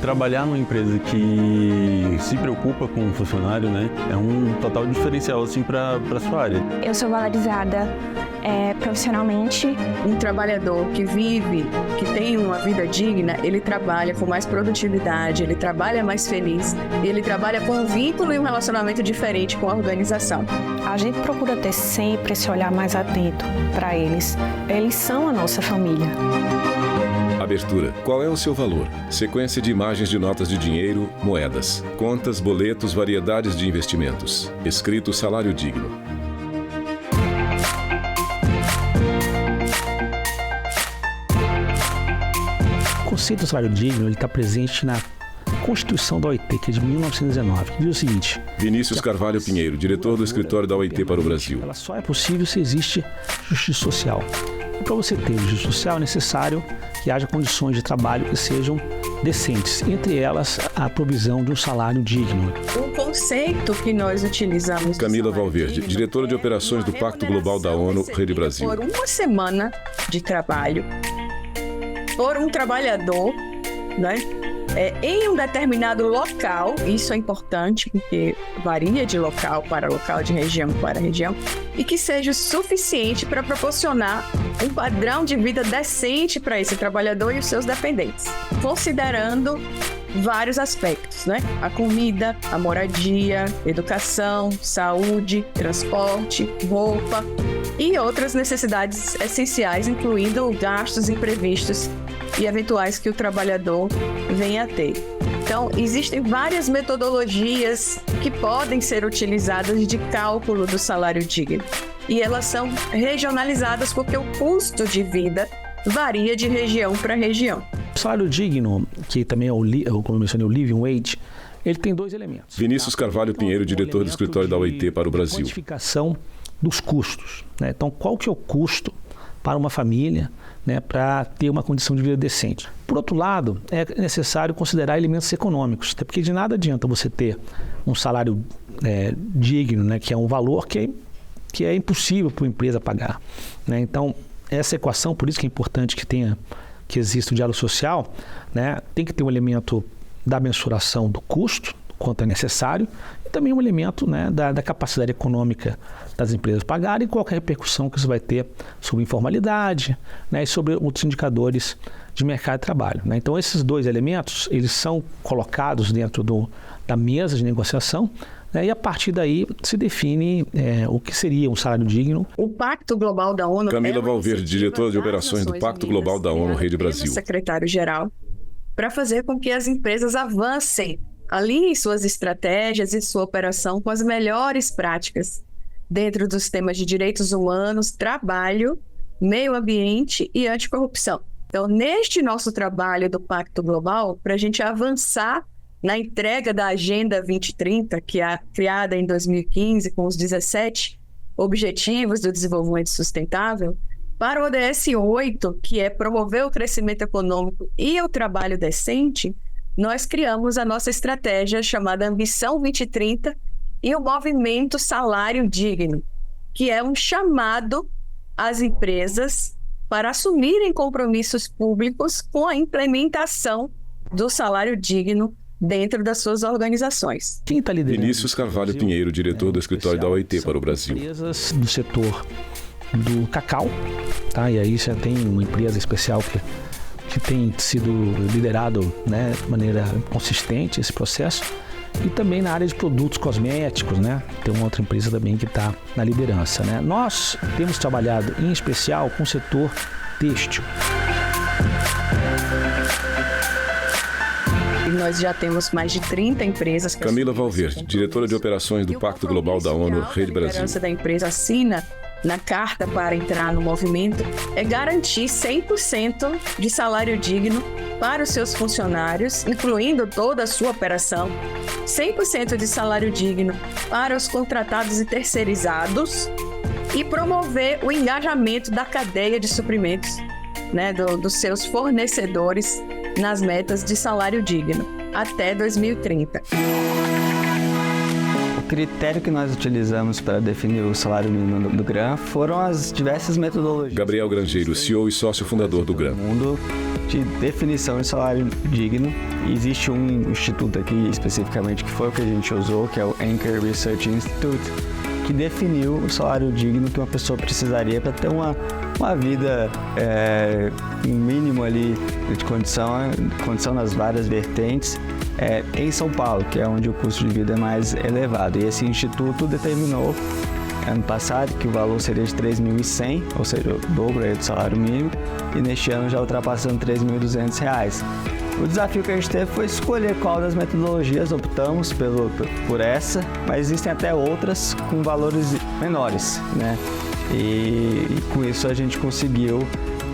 Trabalhar numa empresa que se preocupa com o funcionário, né, é um total diferencial assim, para a sua área. Eu sou valorizada profissionalmente. Um trabalhador que vive, que tem uma vida digna, ele trabalha com mais produtividade, ele trabalha mais feliz, ele trabalha com um vínculo e um relacionamento diferente com a organização. A gente procura ter sempre esse olhar mais atento para eles. Eles são a nossa família. Abertura. Qual é o seu valor? Sequência de imagens de notas de dinheiro, moedas, contas, boletos, variedades de investimentos. Escrito salário digno. O conceito do salário digno está presente na Constituição da OIT, que é de 1919, que diz o seguinte: Vinícius Carvalho Pinheiro, diretor do escritório da OIT para o Brasil. Ela só é possível se existe justiça social. E para você ter justiça social é necessário que haja condições de trabalho que sejam decentes, entre elas a provisão de um salário digno. O conceito que nós utilizamos... Camila Valverde, diretora de operações do Pacto Global da ONU, Rede Brasil. Por uma semana de trabalho, por um trabalhador, né, em um determinado local, isso é importante porque varia de local, de região para região, e que seja suficiente para proporcionar um padrão de vida decente para esse trabalhador e os seus dependentes, considerando vários aspectos, né? A comida, a moradia, educação, saúde, transporte, roupa e outras necessidades essenciais, incluindo gastos imprevistos e eventuais que o trabalhador venha a ter. Então, existem várias metodologias que podem ser utilizadas de cálculo do salário digno. E elas são regionalizadas porque o custo de vida varia de região para região. O salário digno, que também é como eu mencionei, o living wage, ele tem dois elementos. Vinícius Carvalho Pinheiro, diretor do escritório da OIT para o Brasil. Quantificação dos custos, né? Então, qual que é o custo para uma família, né, para ter uma condição de vida decente? Por outro lado, é necessário considerar elementos econômicos, até porque de nada adianta você ter um salário digno, né, que é um valor que é impossível para uma empresa pagar, né? Então, essa equação, por isso que é importante que exista o diálogo social, né, tem que ter um elemento da mensuração do custo, quanto é necessário, e também um elemento, né, da capacidade econômica das empresas pagarem e qualquer repercussão que isso vai ter sobre informalidade, né, e sobre outros indicadores de mercado de trabalho, né? Então, esses dois elementos, eles são colocados dentro da mesa de negociação, né, e a partir daí se define o que seria um salário digno. O Pacto Global da ONU... Camila Valverde, diretora de operações do Pacto Global da ONU, Rede Brasil. Secretário-geral, para fazer com que as empresas avancem, alinhem suas estratégias e sua operação com as melhores práticas dentro dos temas de direitos humanos, trabalho, meio ambiente e anticorrupção. Então, neste nosso trabalho do Pacto Global, para a gente avançar na entrega da Agenda 2030, que é criada em 2015 com os 17 Objetivos do Desenvolvimento Sustentável, para o ODS 8, que é promover o crescimento econômico e o trabalho decente, nós criamos a nossa estratégia chamada Ambição 2030 e o Movimento Salário Digno, que é um chamado às empresas para assumirem compromissos públicos com a implementação do salário digno dentro das suas organizações. Quem está liderando? Vinícius Carvalho Pinheiro, diretor do escritório da OIT para o Brasil. Empresas do setor do cacau, tá? E aí já tem uma empresa especial que tem sido liderado, né, de maneira consistente esse processo, e também na área de produtos cosméticos, né? Tem uma outra empresa também que está na liderança, né? Nós temos trabalhado em especial com o setor têxtil. E nós já temos mais de 30 empresas... Camila Valverde, diretora de operações do Pacto Global da ONU, Rede Brasil. A liderança da empresa assina na carta para entrar no movimento é garantir 100% de salário digno para os seus funcionários, incluindo toda a sua operação, 100% de salário digno para os contratados e terceirizados e promover o engajamento da cadeia de suprimentos, né, dos seus fornecedores nas metas de salário digno até 2030. O critério que nós utilizamos para definir o salário mínimo do GRAM foram as diversas metodologias. Gabriel Grangeiro, CEO e sócio fundador do GRAM. No mundo de definição de salário digno. Existe um instituto aqui especificamente que foi o que a gente usou, que é o Anchor Research Institute, que definiu o salário digno que uma pessoa precisaria para ter uma vida, um mínimo ali de condição nas várias vertentes, em São Paulo, que é onde o custo de vida é mais elevado. E esse instituto determinou, ano passado, que o valor seria de R$ 3.100, ou seja, o dobro aí do salário mínimo, e neste ano já ultrapassando R$ 3.200. O desafio que a gente teve foi escolher qual das metodologias, optamos por essa, mas existem até outras com valores menores, né? E com isso a gente conseguiu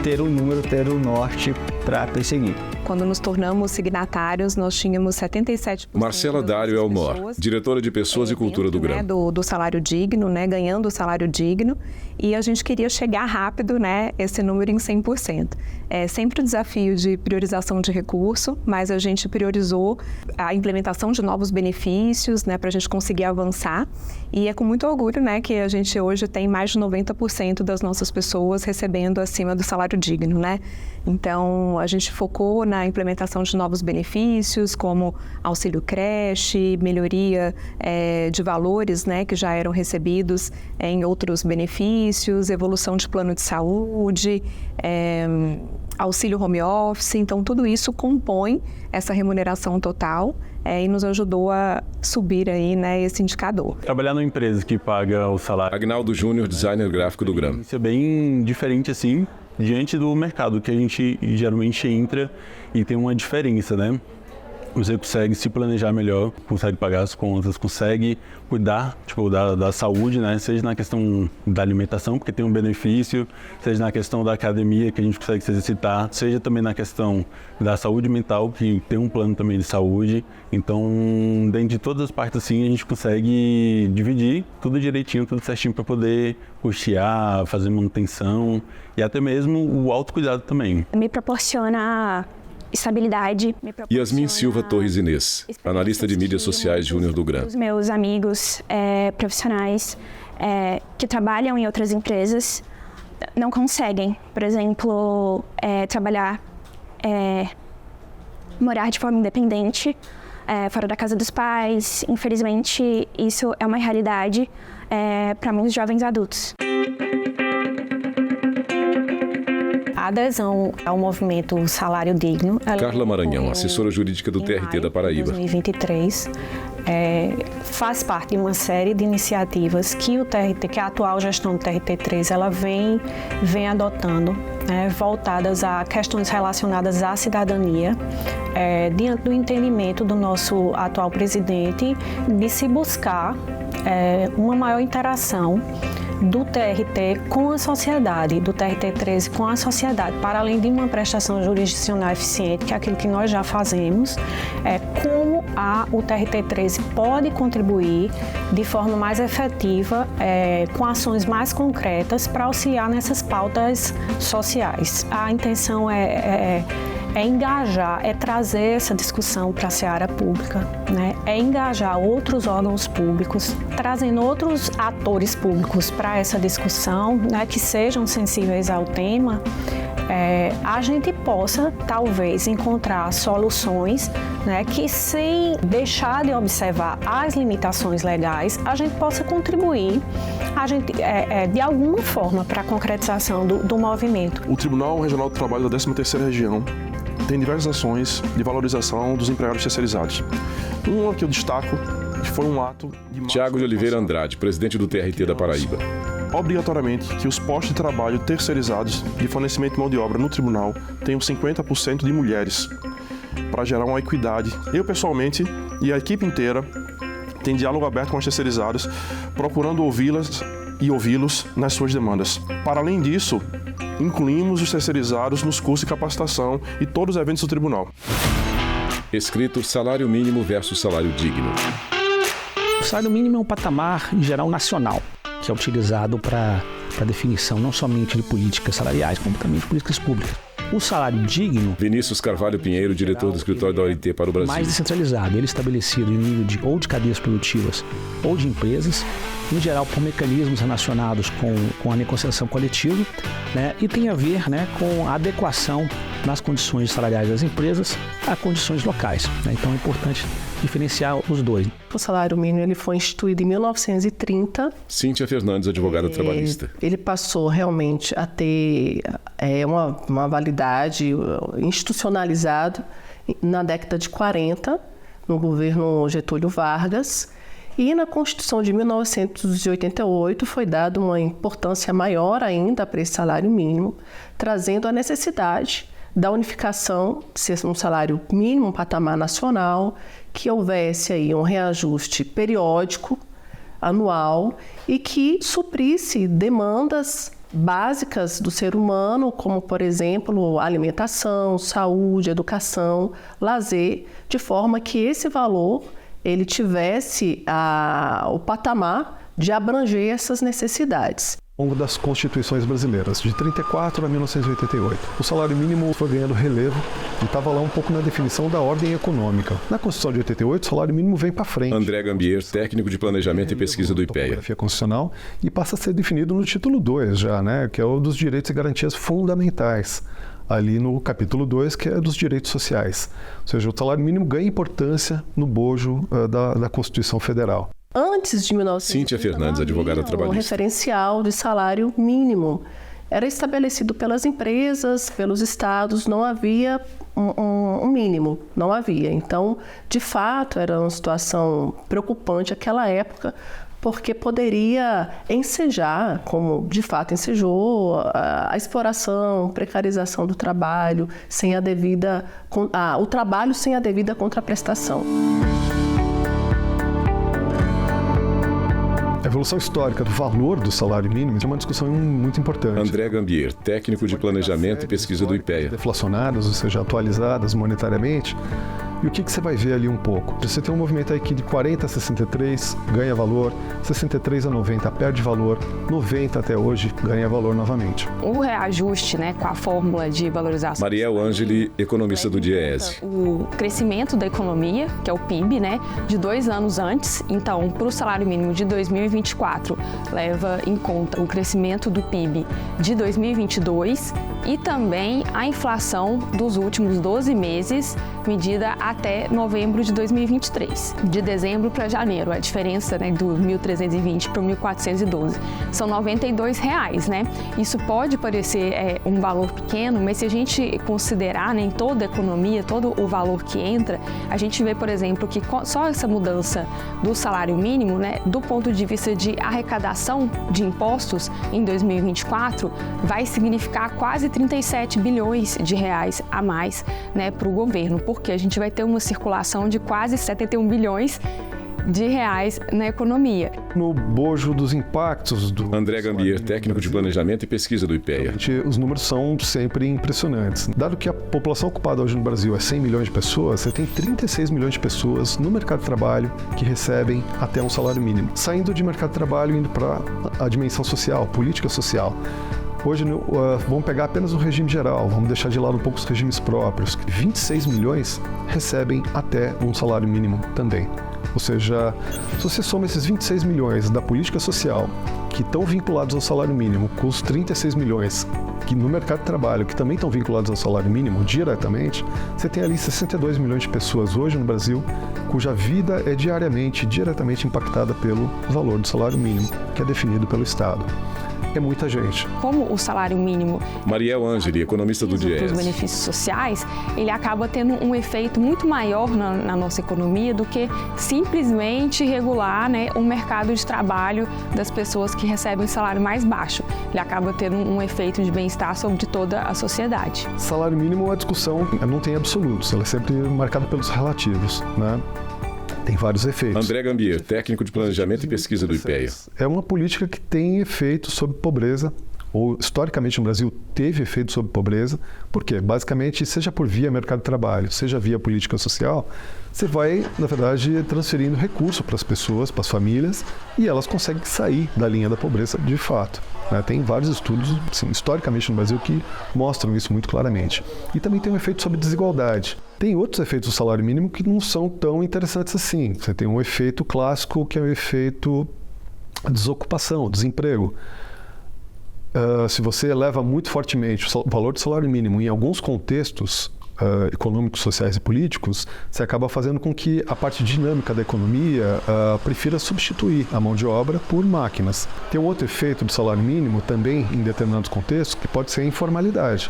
ter um número, ter um norte para perseguir. Quando nos tornamos signatários, nós tínhamos 77%. Marcela Dário Elmor, diretora de Pessoas e Cultura do GRAM. Do salário digno, né, ganhando o salário digno, e a gente queria chegar rápido, né, esse número em 100%. É sempre o desafio de priorização de recurso, mas a gente priorizou a implementação de novos benefícios, né, para a gente conseguir avançar. E é com muito orgulho, né, que a gente hoje tem mais de 90% das nossas pessoas recebendo acima do salário digno, né? Então, a gente focou na implementação de novos benefícios, como auxílio creche, melhoria de valores, né, que já eram recebidos em outros benefícios, evolução de plano de saúde, auxílio home office. Então, tudo isso compõe essa remuneração total e nos ajudou a subir aí, né, esse indicador. Trabalhar numa empresa que paga o salário... Agnaldo Júnior, designer gráfico do GRAM. Isso é bem diferente, assim, diante do mercado, que a gente geralmente entra e tem uma diferença, né? Você consegue se planejar melhor, consegue pagar as contas, consegue cuidar da saúde, né? Seja na questão da alimentação, porque tem um benefício, seja na questão da academia, que a gente consegue se exercitar, seja também na questão da saúde mental, que tem um plano também de saúde. Então, dentro de todas as partes, assim, a gente consegue dividir tudo direitinho, tudo certinho para poder custear, fazer manutenção e até mesmo o autocuidado também. Me proporciona estabilidade. Yasmin Silva Torres Inês, analista de mídias sociais júnior do GRAM. Os meus amigos profissionais que trabalham em outras empresas não conseguem, por exemplo, trabalhar, morar de forma independente, fora da casa dos pais. Infelizmente, isso é uma realidade para muitos jovens adultos. A adesão ao movimento Salário Digno... Carla Maranhão, assessora jurídica do TRT da Paraíba. Em 2023, faz parte de uma série de iniciativas que que a atual gestão do TRT3 ela vem adotando, voltadas a questões relacionadas à cidadania, diante do entendimento do nosso atual presidente de se buscar uma maior interação do TRT com a sociedade, do TRT13 com a sociedade, para além de uma prestação jurisdicional eficiente, que é aquilo que nós já fazemos, como o TRT13 pode contribuir de forma mais efetiva, com ações mais concretas para auxiliar nessas pautas sociais. A intenção é engajar, trazer essa discussão para a seara pública, né? É engajar outros órgãos públicos, trazendo outros atores públicos para essa discussão, né, que sejam sensíveis ao tema, a gente possa, talvez, encontrar soluções, né, que, sem deixar de observar as limitações legais, a gente possa contribuir de alguma forma para a concretização do movimento. O Tribunal Regional do Trabalho da 13ª Região tem diversas ações de valorização dos empregados terceirizados. Uma que eu destaco, que foi um ato de... Tiago de Oliveira Andrade, presidente do TRT da Paraíba. Obrigatoriamente que os postos de trabalho terceirizados de fornecimento de mão de obra no tribunal tenham 50% de mulheres, para gerar uma equidade. Eu, pessoalmente, e a equipe inteira, tem diálogo aberto com as terceirizadas, procurando ouvi-las e ouvi-los nas suas demandas. Para além disso, incluímos os terceirizados nos cursos de capacitação e todos os eventos do tribunal. Escrito Salário Mínimo versus Salário Digno. O salário mínimo é um patamar, em geral, nacional, que é utilizado para definição não somente de políticas salariais, como também de políticas públicas. O salário digno... Vinícius Carvalho Pinheiro, diretor do escritório da OIT para o Brasil. Mais descentralizado, ele estabelecido em nível ou de cadeias produtivas ou de empresas, em geral por mecanismos relacionados com a negociação coletiva, né, e tem a ver, né, com a adequação nas condições salariais das empresas a condições locais, né? Então é importante diferenciar os dois. O salário mínimo ele foi instituído em 1930. Cíntia Fernandes, advogada trabalhista. Ele passou realmente a ter uma validade institucionalizado na década de 40, no governo Getúlio Vargas. E na Constituição de 1988 foi dada uma importância maior ainda para esse salário mínimo, trazendo a necessidade da unificação de ser um salário mínimo, um patamar nacional, que houvesse aí um reajuste periódico, anual, e que suprisse demandas básicas do ser humano, como, por exemplo, alimentação, saúde, educação, lazer, de forma que esse valor ele tivesse o patamar de abranger essas necessidades. Ao longo das constituições brasileiras, de 34 a 1988, o salário mínimo foi ganhando relevo e estava lá um pouco na definição da ordem econômica. Na Constituição de 88, o salário mínimo vem para frente. André Gambier, técnico de planejamento e pesquisa do IPEA. Constitucional, e passa a ser definido no título 2 já, né, que é o dos direitos e garantias fundamentais. Ali no capítulo 2, que é dos direitos sociais. Ou seja, o salário mínimo ganha importância no bojo da Constituição Federal. Antes de 1930, Cíntia Fernandes, advogada trabalhista. O referencial de salário mínimo era estabelecido pelas empresas, pelos estados, não havia um mínimo, não havia. Então, de fato, era uma situação preocupante naquela época, porque poderia ensejar, como de fato ensejou, a exploração, precarização do trabalho, o trabalho sem a devida contraprestação. A evolução histórica do valor do salário mínimo é uma discussão muito importante. André Gambier, técnico de planejamento e pesquisa do IPEA. Deflacionadas, ou seja, atualizadas monetariamente. E o que você vai ver ali um pouco? Você tem um movimento aí que de 40 a 63 ganha valor, 63 a 90 perde valor, 90 até hoje ganha valor novamente. O reajuste, né, com a fórmula de valorização. Mariel Ângeli, economista do DIEESE. O crescimento da economia, que é o PIB, né, de 2 anos antes. Então, para o salário mínimo de 2024, leva em conta o crescimento do PIB de 2022 e também a inflação dos últimos 12 meses, medida até novembro de 2023. De dezembro para janeiro, a diferença, né, do 1.320 para o 1.412 são R$ 92, né? Isso pode parecer um valor pequeno, mas se a gente considerar, né, em toda a economia, todo o valor que entra, a gente vê, por exemplo, que só essa mudança do salário mínimo, né, do ponto de vista de arrecadação de impostos em 2024, vai significar quase 37 bilhões de reais a mais, né, para o governo, porque a gente vai ter uma circulação de quase 71 bilhões de reais na economia. No bojo dos impactos do... André Gambier, técnico de planejamento e pesquisa do IPEA. Os números são sempre impressionantes. Dado que a população ocupada hoje no Brasil é 100 milhões de pessoas, você tem 36 milhões de pessoas no mercado de trabalho que recebem até um salário mínimo. Saindo de mercado de trabalho e indo para a dimensão social, política social. Hoje, vamos pegar apenas o regime geral, vamos deixar de lado um pouco os regimes próprios. 26 milhões recebem até um salário mínimo também. Ou seja, se você soma esses 26 milhões da política social, que estão vinculados ao salário mínimo, com os 36 milhões que no mercado de trabalho, que também estão vinculados ao salário mínimo diretamente, você tem ali 62 milhões de pessoas hoje no Brasil, cuja vida é diretamente impactada pelo valor do salário mínimo, que é definido pelo Estado. É muita gente. Como o salário mínimo... Mariel Ângeli, economista do DIEESE. Os benefícios sociais, ele acaba tendo um efeito muito maior na nossa economia do que simplesmente regular, né, o mercado de trabalho das pessoas que recebem salário mais baixo. Ele acaba tendo um efeito de bem-estar sobre toda a sociedade. Salário mínimo, a discussão não tem absolutos, ela é sempre marcada pelos relativos, né? Tem vários efeitos. André Gambier, técnico de planejamento e pesquisa do IPEA. É uma política que tem efeito sobre pobreza, ou historicamente no Brasil teve efeito sobre pobreza. Por quê? Basicamente, seja por via mercado de trabalho, seja via política social, você vai, na verdade, transferindo recurso para as pessoas, para as famílias, e elas conseguem sair da linha da pobreza de fato. Tem vários estudos, assim, historicamente no Brasil, que mostram isso muito claramente. E também tem um efeito sobre desigualdade. Tem outros efeitos do salário mínimo que não são tão interessantes assim. Você tem um efeito clássico, que é o efeito desocupação, desemprego. se você eleva muito fortemente o valor do salário mínimo em alguns contextos econômicos, sociais e políticos, você acaba fazendo com que a parte dinâmica da economia prefira substituir a mão de obra por máquinas. Tem um outro efeito do salário mínimo também em determinados contextos, que pode ser a informalidade.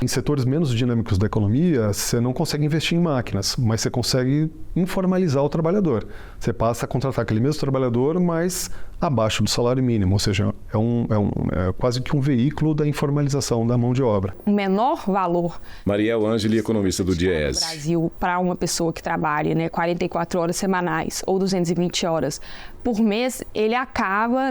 Em setores menos dinâmicos da economia, você não consegue investir em máquinas, mas você consegue informalizar o trabalhador. Você passa a contratar aquele mesmo trabalhador, mas abaixo do salário mínimo, ou seja, é quase que um veículo da informalização da mão de obra. O menor valor... Mariel Ângeli, economista do DIEESE. No Brasil, para uma pessoa que trabalha 44 horas semanais ou 220 horas por mês, ele acaba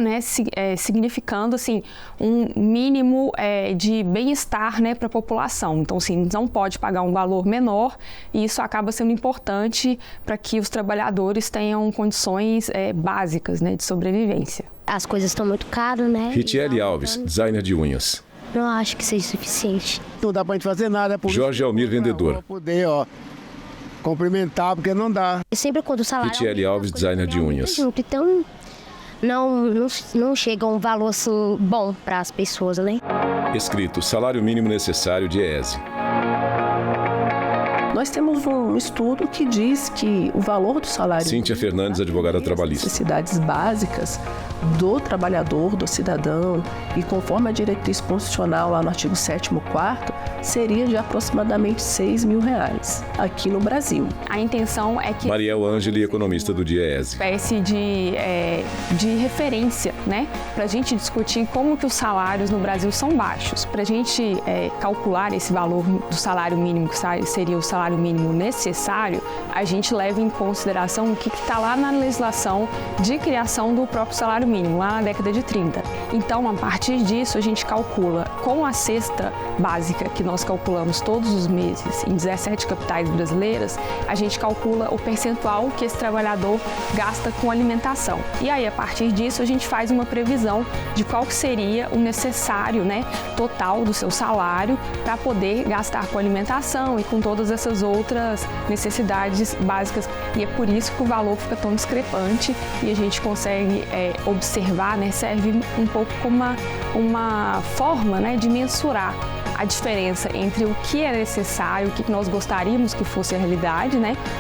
significando assim, um mínimo de bem-estar para a população. Então, assim, não pode pagar um valor menor e isso acaba sendo importante para que os trabalhadores tenham condições básicas de sobrevivência. As coisas estão muito caras, né? Ritiele Alves, designer de unhas. Não acho que seja suficiente. Não dá pra gente fazer nada. Jorge Almir, vendedor. Pra poder, cumprimentar, porque não dá. Sempre quando o salário... Ritiele Alves, designer de unhas. Então, não chega a um valor assim bom para as pessoas, né? Escrito, salário mínimo necessário, DIEESE. Nós temos um estudo que diz que o valor do salário... Cíntia Fernandes, advogada trabalhista. Necessidades básicas do trabalhador, do cidadão, e conforme a diretriz constitucional lá no artigo 7º, seria de aproximadamente R$6 mil aqui no Brasil. A intenção é que... Mariel Ângeli, economista do DIEESE. Espécie de referência, para a gente discutir como que os salários no Brasil são baixos. Para a gente calcular esse valor do salário mínimo, que seria o salário mínimo necessário, a gente leva em consideração o que está lá na legislação de criação do próprio salário mínimo, lá na década de 30. Então, a partir disso, a gente calcula com a cesta básica que nós calculamos todos os meses em 17 capitais brasileiras, a gente calcula o percentual que esse trabalhador gasta com alimentação. E aí, a partir disso, a gente faz uma previsão de qual que seria o necessário, total do seu salário para poder gastar com alimentação e com todas essas outras necessidades básicas. E é por isso que o valor fica tão discrepante e a gente consegue observar, serve um pouco como uma forma de mensurar a diferença entre o que é necessário, o que nós gostaríamos que fosse a realidade,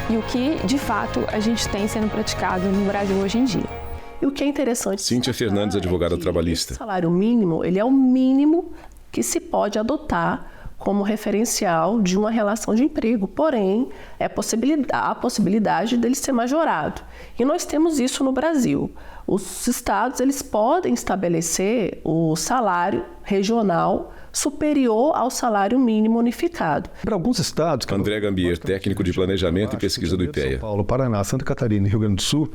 e o que, de fato, a gente tem sendo praticado no Brasil hoje em dia. E o que é interessante... Cíntia Fernandes, advogada trabalhista. O salário mínimo, ele é o mínimo que se pode adotar como referencial de uma relação de emprego, porém, há a possibilidade dele ser majorado. E nós temos isso no Brasil. Os estados, eles podem estabelecer o salário regional superior ao salário mínimo unificado. Para alguns estados... André Gambier, técnico de planejamento e pesquisa do IPEA. São Paulo, Paraná, Santa Catarina e Rio Grande do Sul,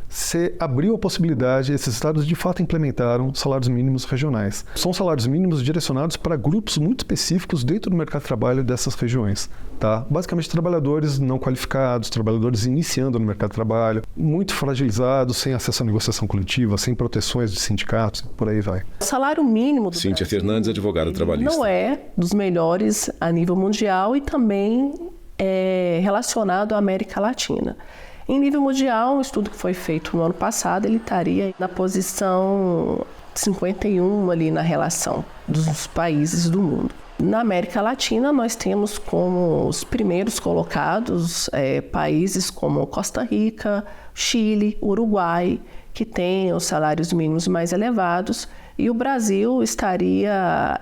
você abriu a possibilidade, esses estados de fato implementaram salários mínimos regionais. São salários mínimos direcionados para grupos muito específicos dentro do mercado de trabalho dessas regiões. Tá? Basicamente trabalhadores não qualificados, trabalhadores iniciando no mercado de trabalho, muito fragilizados, sem acesso à negociação coletiva, sem proteções de sindicatos, por aí vai. O salário mínimo do Cíntia Fernandes, advogada trabalhista. Não é dos melhores a nível mundial e também é relacionado à América Latina. Em nível mundial, um estudo que foi feito no ano passado, ele estaria na posição 51 ali na relação dos países do mundo. Na América Latina, nós temos como os primeiros colocados países como Costa Rica, Chile, Uruguai, que têm os salários mínimos mais elevados, e o Brasil estaria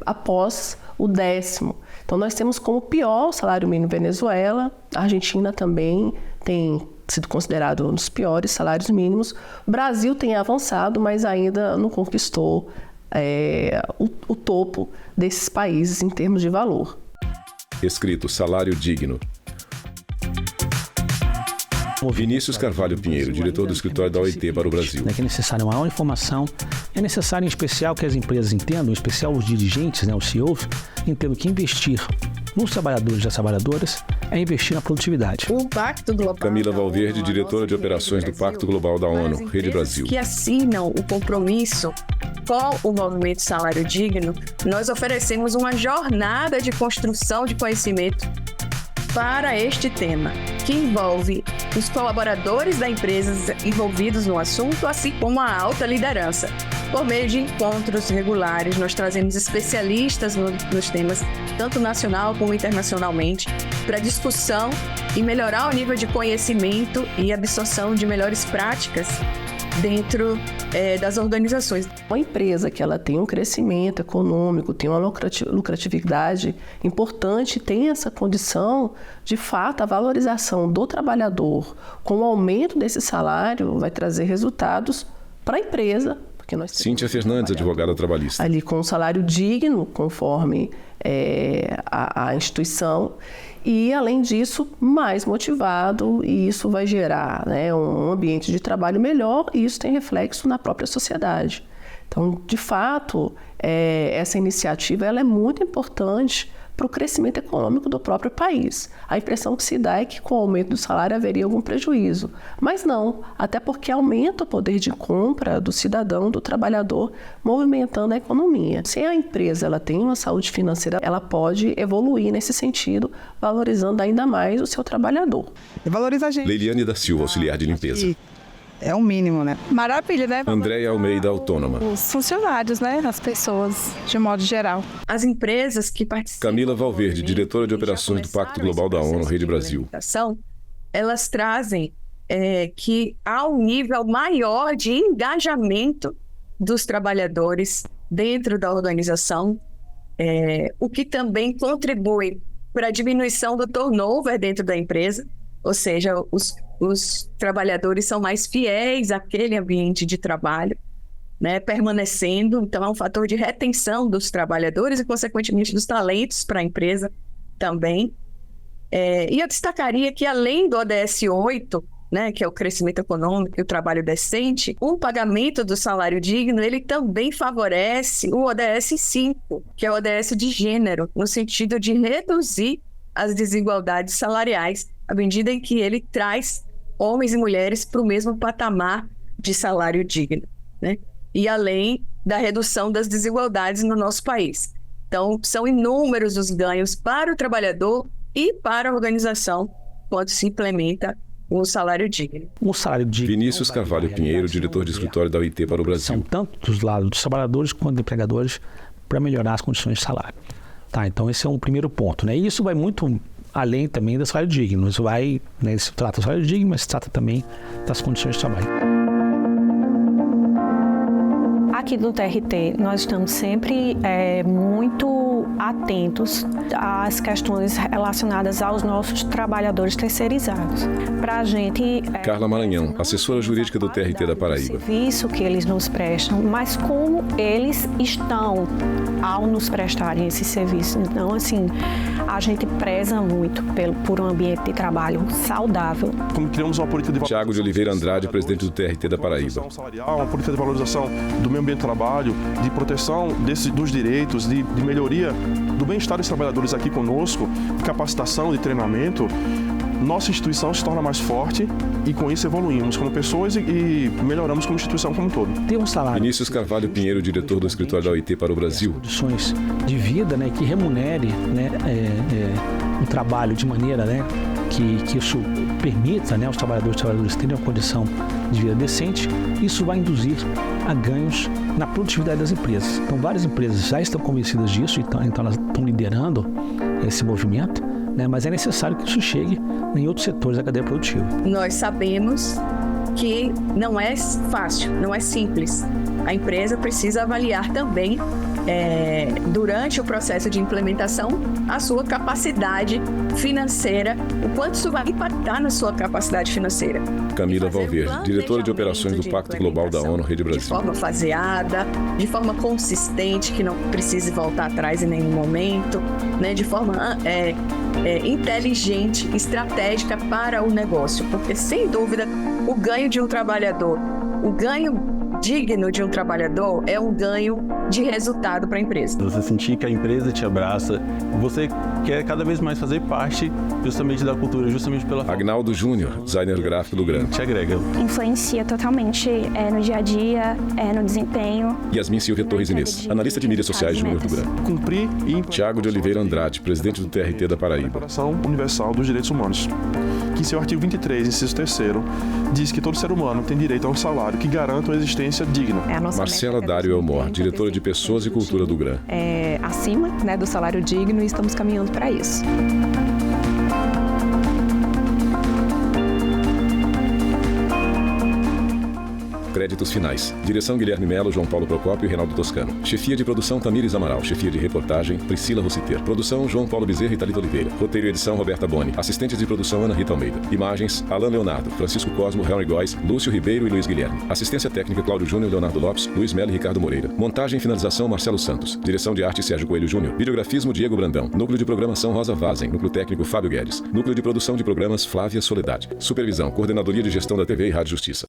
após o 10º. Então, nós temos como pior o salário mínimo Venezuela, a Argentina também tem sido considerado um dos piores salários mínimos. O Brasil tem avançado, mas ainda não conquistou o topo desses países em termos de valor. Escrito salário digno. Vinícius Carvalho Pinheiro, diretor do escritório da OIT para o Brasil. É necessária maior informação, é necessário em especial que as empresas entendam, em especial os dirigentes, os CEOs, entendam que investir nos trabalhadores e das trabalhadoras é investir na produtividade. O Pacto Global... Camila Valverde, diretora de operações do Pacto Global da ONU, Rede Brasil. Que assinam o compromisso com o movimento Salário Digno, nós oferecemos uma jornada de construção de conhecimento para este tema, que envolve os colaboradores da empresa envolvidos no assunto, assim como a alta liderança. Por meio de encontros regulares, nós trazemos especialistas nos temas, tanto nacional como internacionalmente, para discussão e melhorar o nível de conhecimento e absorção de melhores práticas dentro das organizações. Uma empresa que ela tem um crescimento econômico, tem uma lucratividade importante, tem essa condição, de fato, a valorização do trabalhador com o aumento desse salário vai trazer resultados para a empresa. Cíntia Fernandes, advogada trabalhista. Ali com um salário digno, conforme a instituição, e, além disso, mais motivado, e isso vai gerar, né, um ambiente de trabalho melhor, e isso tem reflexo na própria sociedade. Então, de fato, essa iniciativa ela é muito importante para o crescimento econômico do próprio país. A impressão que se dá é que com o aumento do salário haveria algum prejuízo, mas não, até porque aumenta o poder de compra do cidadão, do trabalhador, movimentando a economia. Se a empresa ela tem uma saúde financeira, ela pode evoluir nesse sentido, valorizando ainda mais o seu trabalhador. E valoriza a gente. Leiliane da Silva, auxiliar de limpeza. É o mínimo, né? Maravilha, né? Andréia Almeida, autônoma. Os funcionários, né? As pessoas, de modo geral. As empresas que participam... Camila Valverde, diretora de operações do Pacto Global da ONU, Rede Brasil. Elas trazem que há um nível maior de engajamento dos trabalhadores dentro da organização, o que também contribui para a diminuição do turnover dentro da empresa, ou seja, os trabalhadores são mais fiéis àquele ambiente de trabalho, né, permanecendo. Então, é um fator de retenção dos trabalhadores e, consequentemente, dos talentos para a empresa também. E eu destacaria que, além do ODS 8, né, que é o crescimento econômico e o trabalho decente, o pagamento do salário digno, ele também favorece o ODS 5, que é o ODS de gênero, no sentido de reduzir as desigualdades salariais, à medida em que ele traz homens e mulheres para o mesmo patamar de salário digno, né? E além da redução das desigualdades no nosso país. Então, são inúmeros os ganhos para o trabalhador e para a organização quando se implementa um salário digno. Um salário digno. Vinícius Carvalho Pinheiro, diretor de escritório da OIT para o Brasil. São tanto dos lados dos trabalhadores quanto dos empregadores para melhorar as condições de salário. Tá, então esse é um primeiro ponto, né? E isso vai muito além também do salário digno. Isso vai, né, se trata do salário digno, mas se trata também das condições de trabalho. Aqui do TRT, nós estamos sempre muito atentos às questões relacionadas aos nossos trabalhadores terceirizados. Para a gente... Carla Maranhão, assessora jurídica do TRT da Paraíba. O serviço que eles nos prestam, mas como eles estão ao nos prestarem esse serviço. Então, assim, a gente preza muito por um ambiente de trabalho saudável. Como criamos uma política de Tiago de Oliveira Andrade, presidente do TRT da Paraíba. Uma política de valorização do meio ambiente de trabalho, de proteção dos direitos, de melhoria do bem-estar dos trabalhadores aqui conosco, de capacitação, de treinamento. Nossa instituição se torna mais forte e com isso evoluímos como pessoas e melhoramos como instituição como um todo. Tem um salário. Vinícius Carvalho Pinheiro, diretor do escritório da OIT para o Brasil. Condições de vida, né, que remunere, né, o trabalho de maneira, né, que isso permita, né, os trabalhadores terem uma condição de vida decente. Isso vai induzir a ganhos na produtividade das empresas. Então, várias empresas já estão convencidas disso, então elas estão liderando esse movimento, né? Mas é necessário que isso chegue em outros setores da cadeia produtiva. Nós sabemos que não é fácil, não é simples. A empresa precisa avaliar também, durante o processo de implementação, a sua capacidade financeira, o quanto isso vai impactar na sua capacidade financeira. Camila Valverde, diretora de operações do Pacto Global da ONU, Rede Brasil. De forma faseada, de forma consistente, que não precise voltar atrás em nenhum momento, né? De forma inteligente, estratégica para o negócio. Porque, sem dúvida, o ganho de um trabalhador, o ganho digno de um trabalhador é um ganho de resultado para a empresa. Você sentir que a empresa te abraça, você quer cada vez mais fazer parte justamente da cultura, justamente pela... Agnaldo Júnior, designer gráfico do GRAN. Te agrega. Influencia totalmente no dia a dia, no desempenho. Yasmin Silvia Torres Inês, analista de mídias sociais júnior do GRAN. Cumprir e... Tiago de Oliveira Andrade, presidente do TRT da Paraíba. Declaração Universal dos Direitos Humanos. que em seu artigo 23, inciso 3º, diz que todo ser humano tem direito a um salário que garanta uma existência digna. Marcela Dário Elmore, diretora de Pessoas e Cultura do GRAN. Acima, né, do salário digno, e estamos caminhando para isso. Créditos finais. Direção Guilherme Melo, João Paulo Procópio e Reinaldo Toscano. Chefia de produção Tamires Amaral. Chefia de reportagem Priscila Rossiter. Produção João Paulo Bezerra e Thalita Oliveira. Roteiro e edição Roberta Boni. Assistentes de produção Ana Rita Almeida. Imagens Alan Leonardo, Francisco Cosmo, Henry Góes, Lúcio Ribeiro e Luiz Guilherme. Assistência técnica Cláudio Júnior, Leonardo Lopes, Luiz Melo e Ricardo Moreira. Montagem e finalização Marcelo Santos. Direção de arte Sérgio Coelho Júnior. Videografismo Diego Brandão. Núcleo de programação Rosa Vazen. Núcleo técnico Fábio Guedes. Núcleo de produção de programas Flávia Soledade. Supervisão Coordenadoria de Gestão da TV e Rádio Justiça.